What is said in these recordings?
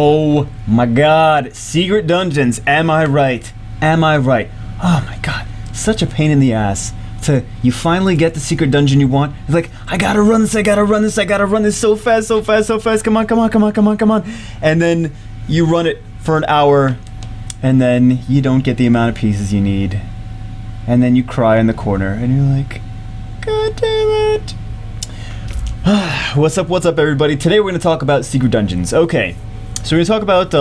Oh my god, secret dungeons, am I right? Am I right? Oh my god, such a pain in the ass. You finally get the secret dungeon you want. It's like, I gotta run this, I gotta run this, I gotta run this so fast, so fast, so fast. Come on, come on, come on, come on, come on. And then you run it for an hour, and then you don't get the amount of pieces you need. And then you cry in the corner, and you're like, God damn it. What's up, everybody? Today we're gonna talk about secret dungeons. Okay, so we're gonna talk about,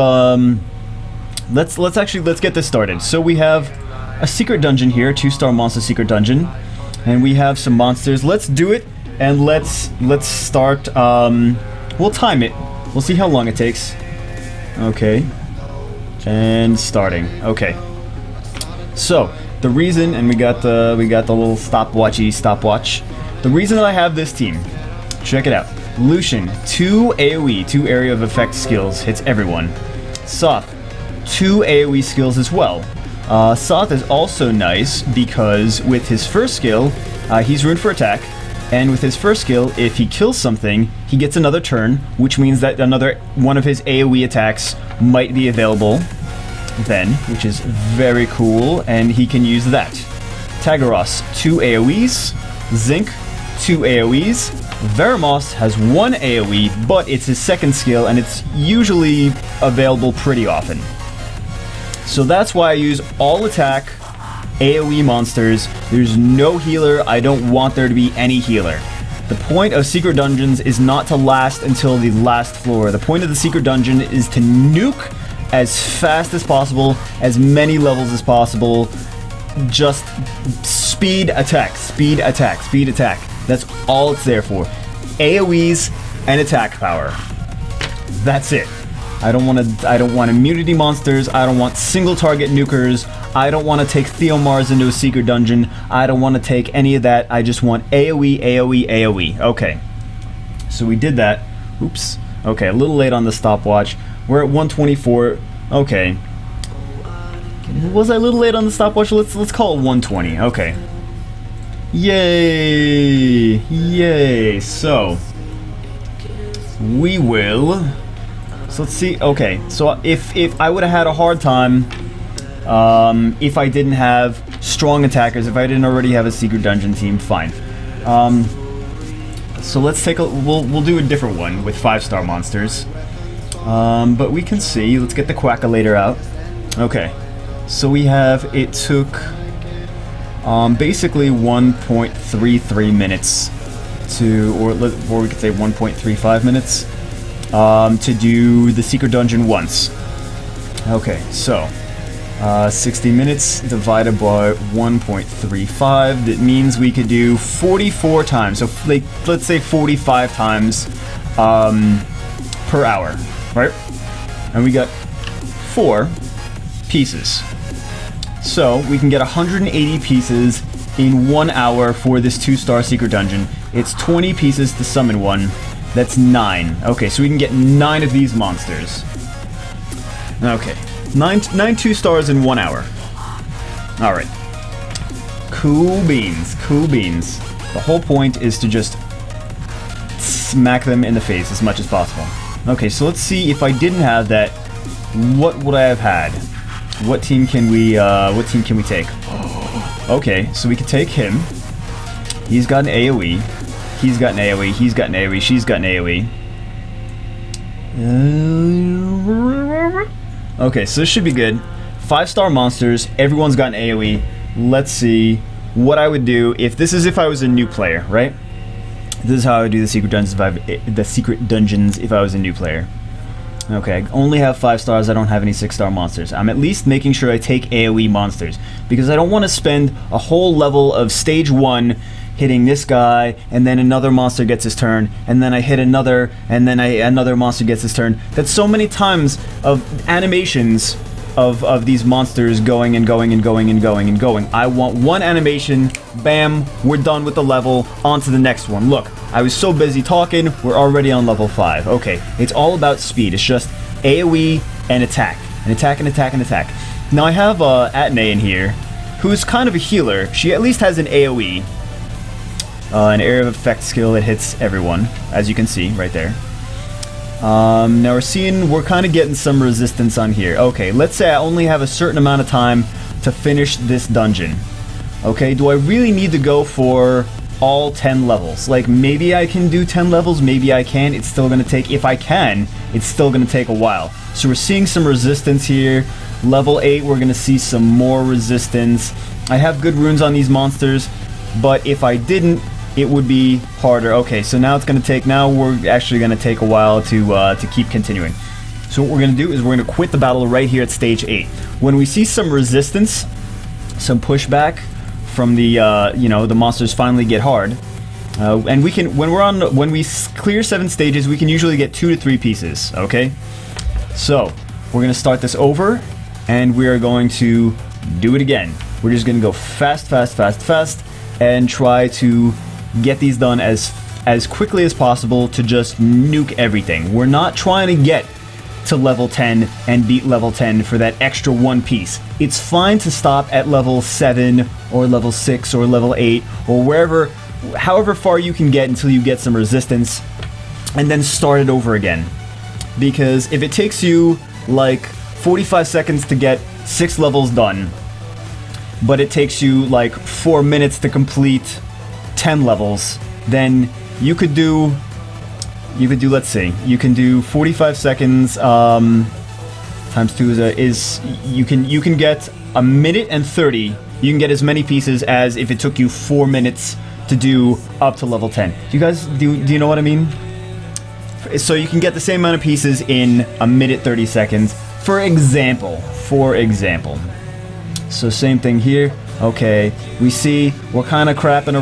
let's get this started. So we have a secret dungeon here, 2-star monster secret dungeon, and we have some monsters. Let's do it, and let's start. We'll time it. We'll see how long it takes. Okay, and starting. Okay. So the reason, and we got the little stopwatch. The reason that I have this team, check it out. Lucian, 2 AoE, 2 area of effect skills, hits everyone. Soth, 2 AoE skills as well. Soth is also nice because with his first skill, he's ruined for attack, and with his first skill, if he kills something, he gets another turn, which means that another one of his AoE attacks might be available then, which is very cool, and he can use that. Tagaros, 2 AoEs. Zinc, 2 AoEs. Veramos has 1 AoE, but it's his second skill, and it's usually available pretty often. So that's why I use all attack AoE monsters. There's no healer. I don't want there to be any healer. The point of secret dungeons is not to last until the last floor. The point of the secret dungeon is to nuke as fast as possible, as many levels as possible. Just speed attack, speed attack, speed attack. That's all it's there for. AoEs and attack power. That's it. I don't want immunity monsters. I don't want single target nukers. I don't want to take Theomars into a secret dungeon. I don't want to take any of that. I just want AoE, AoE, AoE. Okay. So we did that. Oops. Okay, a little late on the stopwatch. We're at 124. Okay. Was I a little late on the stopwatch? Let's call it 120. Okay. Yay! Yay! So we will. So let's see. Okay, so if I would have had a hard time, if I didn't have strong attackers, if I didn't already have a secret dungeon team, fine. So let's take we'll do a different one with 5-star monsters. But we can see. Let's get the Quackalator out. Okay, so we have. It took basically 1.33 minutes to, or we could say 1.35 minutes. To do the secret dungeon once. Okay, so 60 minutes divided by 1.35, that means we could do 44 times. So like, let's say 45 times per hour, right? And we got 4 pieces. So we can get 180 pieces in 1 hour for this 2-star secret dungeon. It's 20 pieces to summon one. That's 9. Okay, so we can get 9 of these monsters. Okay. 9 2-stars in 1 hour. Alright. Cool beans. Cool beans. The whole point is to just smack them in the face as much as possible. Okay, so let's see if I didn't have that, what would I have had? What team can we take? Okay, so we could take him. He's got an AoE. He's got an AoE, he's got an AoE, she's got an AoE. Okay, so this should be good. 5-star monsters, everyone's got an AoE. Let's see what I would do if I was a new player, right? This is how I would do the secret dungeons if I was a new player. Okay, I only have 5 stars, I don't have any 6-star monsters. I'm at least making sure I take AoE monsters, because I don't want to spend a whole level of stage 1 hitting this guy, and then another monster gets his turn, and then I hit another, and then another monster gets his turn. That's so many times of animations of these monsters going and going and going and going and going. I want one animation, bam, we're done with the level, on to the next one. Look, I was so busy talking, we're already on level 5. Okay, it's all about speed. It's just AoE and attack. And attack and attack and attack. Now I have Atene in here, who's kind of a healer. She at least has an AoE. An area of effect skill that hits everyone, as you can see right there. Now we're kind of getting some resistance on here. Okay, let's say I only have a certain amount of time to finish this dungeon. Okay, do I really need to go for all 10 levels? Like, maybe I can do 10 levels, maybe I can. It's still going to take, if I can, it's still going to take a while. So we're seeing some resistance here. Level 8, we're going to see some more resistance. I have good runes on these monsters, but if I didn't, it would be harder. Okay, so now it's going to take, now we're actually going to take a while to keep continuing. So what we're going to do is we're going to quit the battle right here at stage 8. When we see some resistance, some pushback from the, you know, the monsters finally get hard, and we can, when we clear 7 stages, we can usually get 2 to 3 pieces, okay? So, we're going to start this over, and we are going to do it again. We're just going to go fast, and try to get these done as quickly as possible to just nuke everything. We're not trying to get to level 10 and beat level 10 for that extra 1 piece. It's fine to stop at level 7 or level 6 or level 8 or wherever, however far you can get until you get some resistance, and then start it over again. Because if it takes you like 45 seconds to get 6 levels done, but it takes you like 4 minutes to complete 10 levels, then you could do, let's see, you can do 45 seconds times 2 is you can get a minute and 30. You can get as many pieces as if it took you 4 minutes to do up to level 10. Do you guys do you know what I mean? So you can get the same amount of pieces in a minute 30 seconds, for example. So same thing here. Okay, we see we're kind of crapping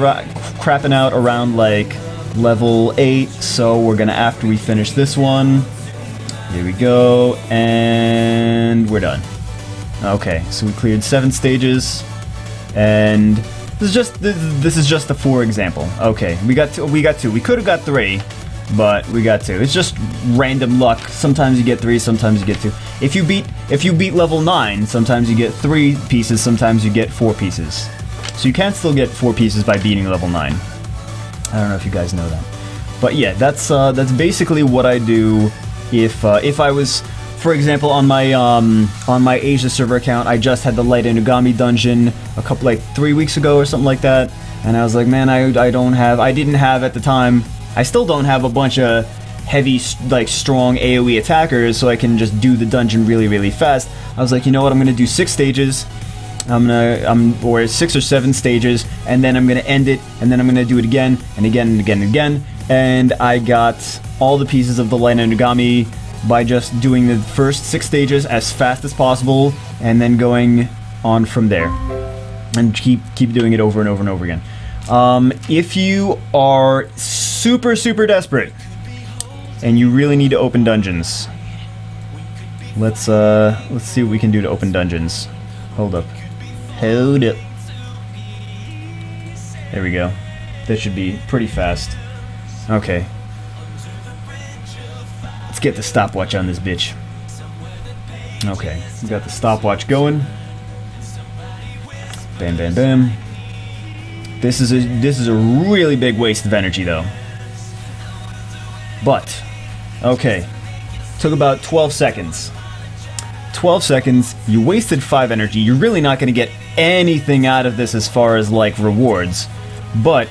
out around like level 8, so we're gonna, after we finish this one, here we go, and we're done. Okay, so we cleared 7 stages, and this is just a 4 example. Okay, we got 2. We could have got 3, but we got 2. It's just random luck. Sometimes you get 3, sometimes you get 2. If you beat level 9, sometimes you get 3 pieces, sometimes you get 4 pieces. So you can still get 4 pieces by beating level 9. I don't know if you guys know that. But yeah, that's basically what I do if I was, for example, on my Asia server account, I just had the Light Inugami dungeon a couple, like 3 weeks ago or something like that, and I was like, man, I didn't have at the time, I still don't have a bunch of heavy, like, strong AoE attackers, so I can just do the dungeon really fast. I was like, you know what, I'm gonna do 6 stages, or 6 or 7 stages, and then I'm gonna end it, and then I'm gonna do it again, and again, and again, and again, and I got all the pieces of the Light Inugami by just doing the first 6 stages as fast as possible, and then going on from there, and keep doing it over and over and over again. If you are super desperate, and you really need to open dungeons, let's see what we can do to open dungeons. Hold up. There we go. That should be pretty fast. Okay. Let's get the stopwatch on this bitch. Okay, we got the stopwatch going. Bam. This is a really big waste of energy though. But okay. Took about 12 seconds. 12 seconds, you wasted 5 energy. You're really not going to get anything out of this as far as like rewards. But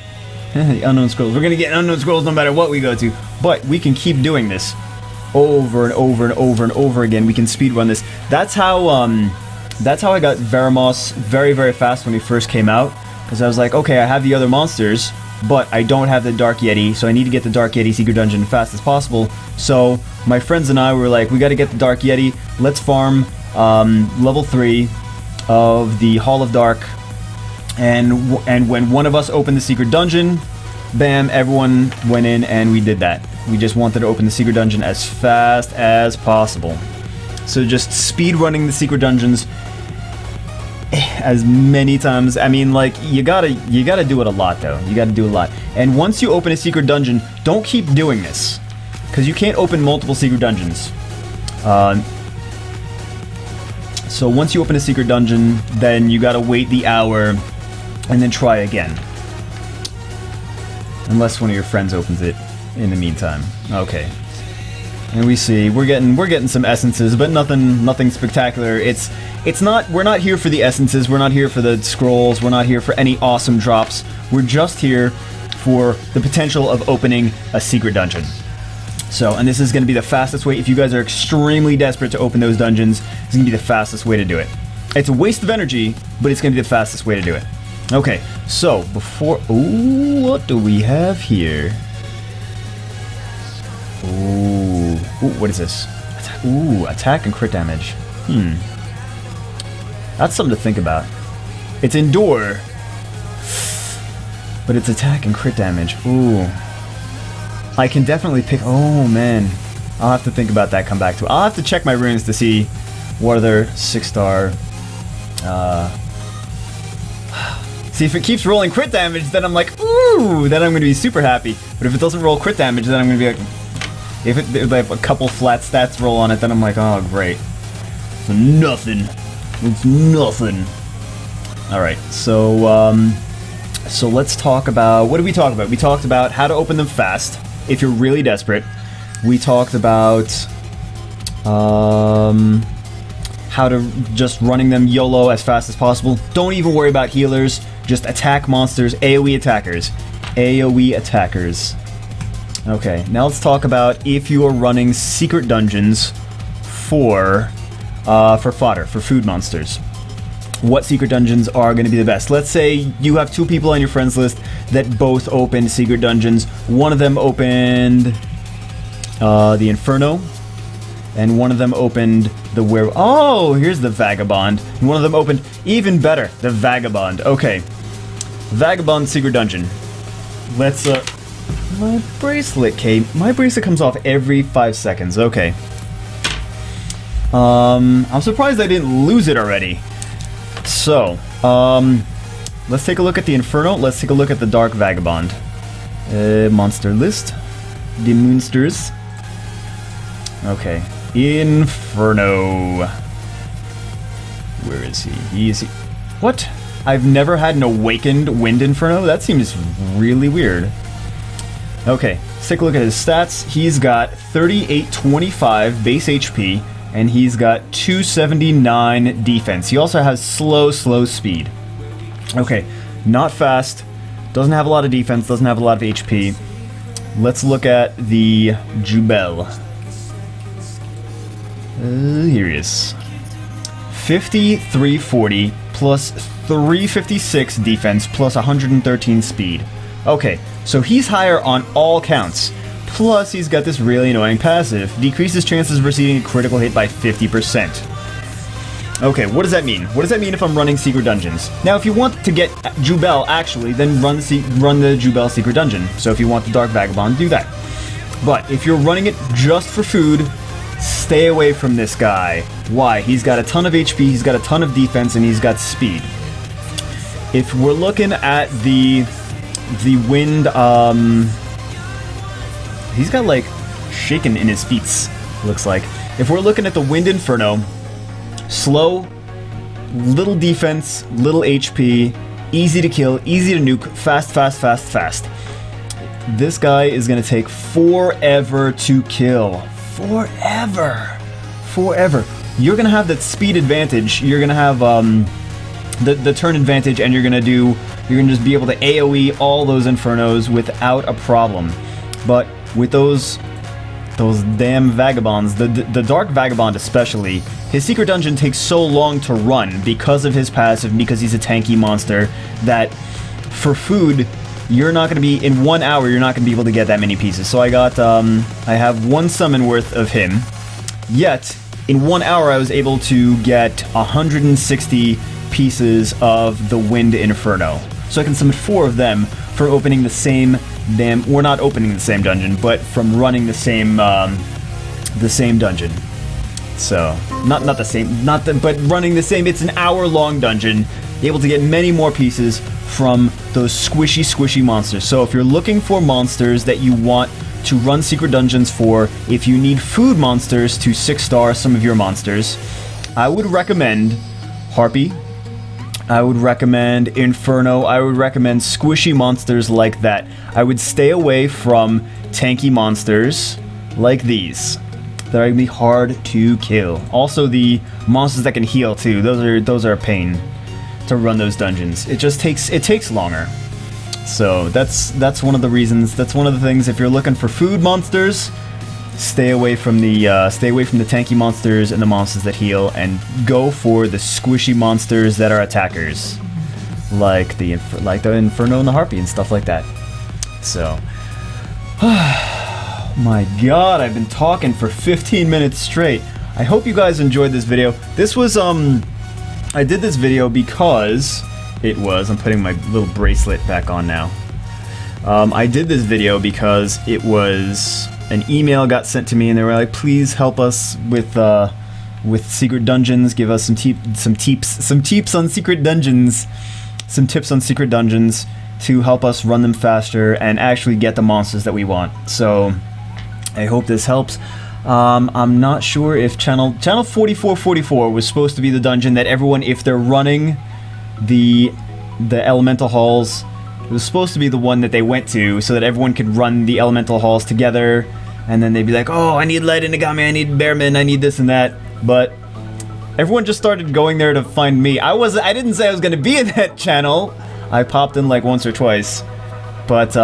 unknown scrolls. We're going to get unknown scrolls no matter what we go to. But we can keep doing this over and over again. We can speedrun this. That's how I got Veramos very fast when he first came out, because I was like, okay, I have the other monsters, but I don't have the Dark Yeti, so I need to get the Dark Yeti Secret Dungeon as fast as possible. So my friends and I were like, we got to get the Dark Yeti. Let's farm level 3 of the Hall of Dark, and when one of us opened the Secret Dungeon, bam, everyone went in and we did that. We just wanted to open the Secret Dungeon as fast as possible. So just speed running the Secret Dungeons as many times. I mean, like, you gotta do it a lot though. You gotta do a lot. And once you open a Secret Dungeon, don't keep doing this, because you can't open multiple Secret Dungeons. So once you open a Secret Dungeon, then you gotta wait the hour and then try again. Unless one of your friends opens it in the meantime. Okay. And we see we're getting some essences, but nothing spectacular. It's not, we're not here for the essences, we're not here for the scrolls, we're not here for any awesome drops. We're just here for the potential of opening a secret dungeon. So, and this is going to be the fastest way. If you guys are extremely desperate to open those dungeons, it's going to be the fastest way to do it. It's a waste of energy, but it's going to be the fastest way to do it. Okay, so before, ooh, what do we have here? Ooh, what is this? Ooh, attack and crit damage. That's something to think about. It's endure, but it's attack and crit damage. Ooh. I can definitely pick, oh man. I'll have to think about that, come back to it. I'll have to check my runes to see what other 6-star, see, if it keeps rolling crit damage, then I'm like, ooh, then I'm going to be super happy. But if it doesn't roll crit damage, then I'm going to be like, if they have a couple flat stats roll on it, then I'm like, oh, great. So nothing. It's nothing. Alright, so let's talk about, what did we talk about? We talked about how to open them fast, if you're really desperate. We talked about, how to just running them YOLO as fast as possible. Don't even worry about healers, just attack monsters, AoE attackers. AoE attackers. Okay, now let's talk about if you are running secret dungeons for fodder, for food monsters. What secret dungeons are going to be the best? Let's say you have 2 people on your friends list that both opened secret dungeons. One of them opened the Inferno, and one of them opened the oh, here's the Vagabond. And one of them opened, even better, the Vagabond. Okay, Vagabond secret dungeon. Let's my bracelet comes off every 5 seconds. Okay. I'm surprised I didn't lose it already. So, let's take a look at the Inferno. Let's take a look at the Dark Vagabond. Monster list. The monsters. Okay. Inferno. Where is he? What? I've never had an awakened Wind Inferno? That seems really weird. Okay, let's take a look at his stats. He's got 3825 base HP, and he's got 279 defense. He also has slow speed. Okay, not fast, doesn't have a lot of defense, doesn't have a lot of HP. Let's look at the Jubel. Here he is. 5340 plus 356 defense plus 113 speed. Okay, so he's higher on all counts. Plus, he's got this really annoying passive. Decreases chances of receiving a critical hit by 50%. Okay, what does that mean? What does that mean if I'm running secret dungeons? Now, if you want to get Jubel, actually, then run the Jubel secret dungeon. So if you want the Dark Vagabond, do that. But if you're running it just for food, stay away from this guy. Why? He's got a ton of HP, he's got a ton of defense, and he's got speed. If we're looking at the wind, he's got like shaken in his feet, looks like. If we're looking at the Wind Inferno, slow, little defense, little HP, easy to kill, easy to nuke, fast. This guy is gonna take forever to kill. Forever. You're gonna have that speed advantage, you're gonna have the turn advantage, and you're gonna just be able to AoE all those Infernos without a problem. But with those damn Vagabonds, the Dark Vagabond especially, his secret dungeon takes so long to run because of his passive, because he's a tanky monster, that for food, you're not going to be, in 1 hour, you're not going to be able to get that many pieces. So I have 1 summon worth of him, yet in 1 hour I was able to get 160 pieces of the Wind Inferno. So I can summon 4 of them for opening the same we're not opening the same dungeon, but from running the same dungeon. So, but running the same, it's an hour-long dungeon, able to get many more pieces from those squishy monsters. So if you're looking for monsters that you want to run secret dungeons for, if you need food monsters to 6-star some of your monsters, I would recommend Harpy, I would recommend Inferno, I would recommend squishy monsters like that. I would stay away from tanky monsters like these. that are gonna be hard to kill. Also, the monsters that can heal too. Those are a pain to run those dungeons. It just takes longer. So that's one of the reasons. That's one of the things. If you're looking for food monsters, stay away from the tanky monsters and the monsters that heal, and go for the squishy monsters that are attackers, like the Inferno and the Harpy and stuff like that. So, my God, I've been talking for 15 minutes straight. I hope you guys enjoyed this video. This was I did this video because I'm putting my little bracelet back on now. I did this video because it was an email got sent to me, and they were like, please help us with secret dungeons. Give us some tips on secret dungeons, some tips on secret dungeons to help us run them faster and actually get the monsters that we want. So I hope this helps. I'm not sure if channel 4444 was supposed to be the dungeon that everyone, if they're running the elemental halls, it was supposed to be the one that they went to so that everyone could run the elemental halls together, and then they'd be like, oh, I need Light Inagami, I need Bearman, I need this and that. But everyone just started going there to find me. I didn't say I was going to be in that channel. I popped in like once or twice. But,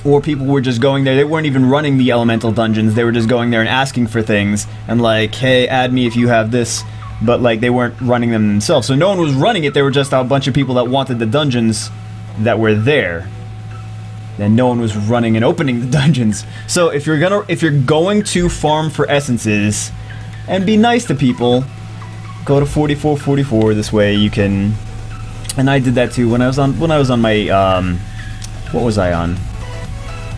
or people were just going there. They weren't even running the elemental dungeons. They were just going there and asking for things. And like, hey, add me if you have this. But like, they weren't running them themselves. So no one was running it. They were just a bunch of people that wanted the dungeons that were there. Then no one was running and opening the dungeons. So if you're going to farm for essences and be nice to people, go to 4444. This way you can. And I did that too when I was on my what was I on?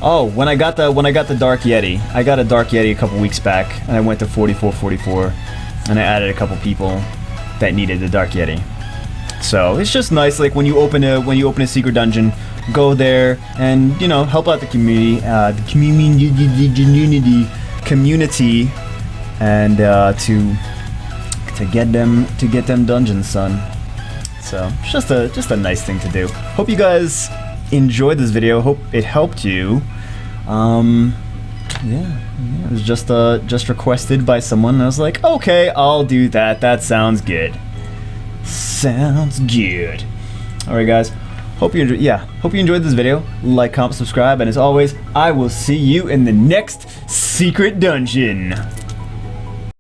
Oh, when I got the Dark Yeti. I got a Dark Yeti a couple weeks back, and I went to 4444, and I added a couple people that needed the Dark Yeti. So it's just nice, like when you open a secret dungeon, go there and, you know, help out the community, and to get them dungeons, son. So it's just a nice thing to do. Hope you guys enjoyed this video. Hope it helped you. Yeah, it was just requested by someone, and I was like, okay, I'll do that. That sounds good. Sounds good. All right, guys. Hope you enjoyed this video. Like, comment, subscribe, and as always, I will see you in the next secret dungeon.